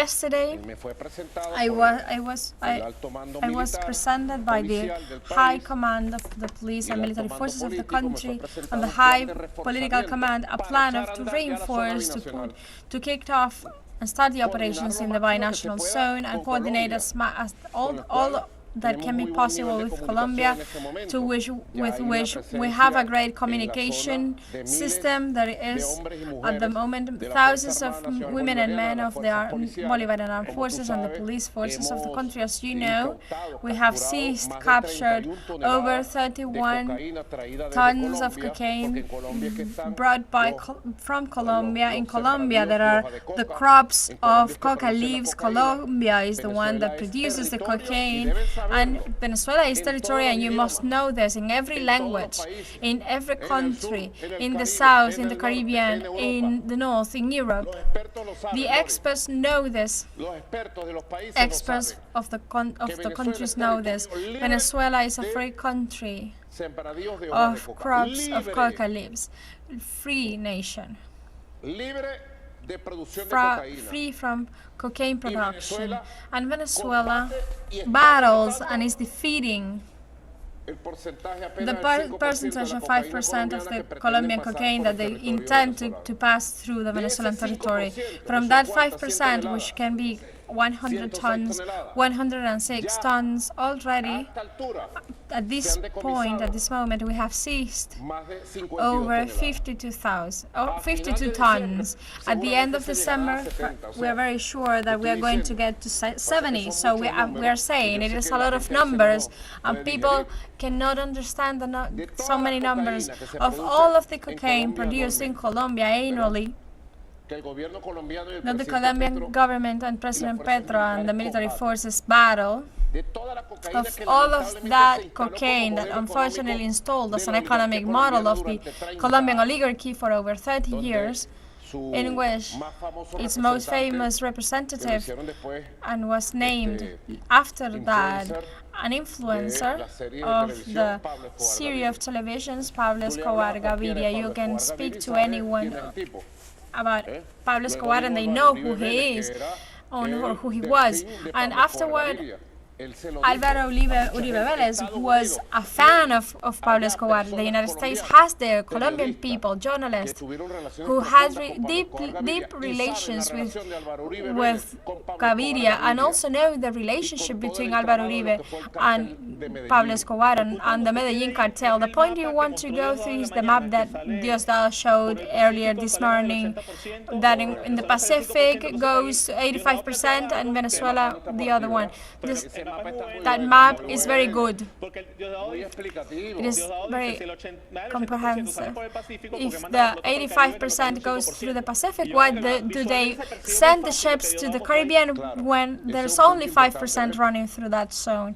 yesterday, I was presented by the High Command of the Police and Military Forces of the country and the High Political Command a plan to reinforce, to kick off and start the operations in the binational zone and coordinate as all that can be possible with Colombia, with which we have a great communication system that is, at the moment, thousands of women and men of the Bolivarian Armed Forces and the police forces of the country. As you know, we have seized, captured over 31 tons of cocaine brought from Colombia. In Colombia, there are the crops of coca leaves. Colombia is the one that produces the cocaine. And Venezuela is territory, and you must know this, in every language, in every country, in the South, in the Caribbean, in the North, in Europe. The experts know this. Experts of the countries know this. Venezuela is a free country of crops of coca leaves, free nation. Free from cocaine production, and Venezuela battles and is defeating the percentage of 5% of the Colombian cocaine that they intend to pass through the Venezuelan territory. From that 5%, which can be 100 tons, 106 tons already. At this point, at this moment, we have seized over 52 tons. At the end of December, we are very sure that we are going to get to 70. So we are saying it is a lot of numbers, and people cannot understand so many numbers of all of the cocaine produced in Colombia annually. That the Colombian government and President Petro and the military forces battle of all of that cocaine that unfortunately installed as an economic model of the Colombian oligarchy for over 30 years, in which its most famous representative and was named after that an influencer of the series of televisions, Pablo Escobar Gaviria. You can speak to anyone about Pablo Escobar and they know who he is or who he was. And afterward, Álvaro Uribe Vélez was a fan of Pablo Escobar. The United States has their Colombian people, journalists, who had deep relations with Gaviria, and also know the relationship between Álvaro Uribe and Pablo Escobar and the Medellin cartel. The point you want to go through is the map that Diosdado showed earlier this morning, that in the Pacific goes 85% and Venezuela the other one. That map is very good. It is very comprehensive. If the 85% goes through the Pacific, why do they send the ships to the Caribbean when there's only 5% running through that zone?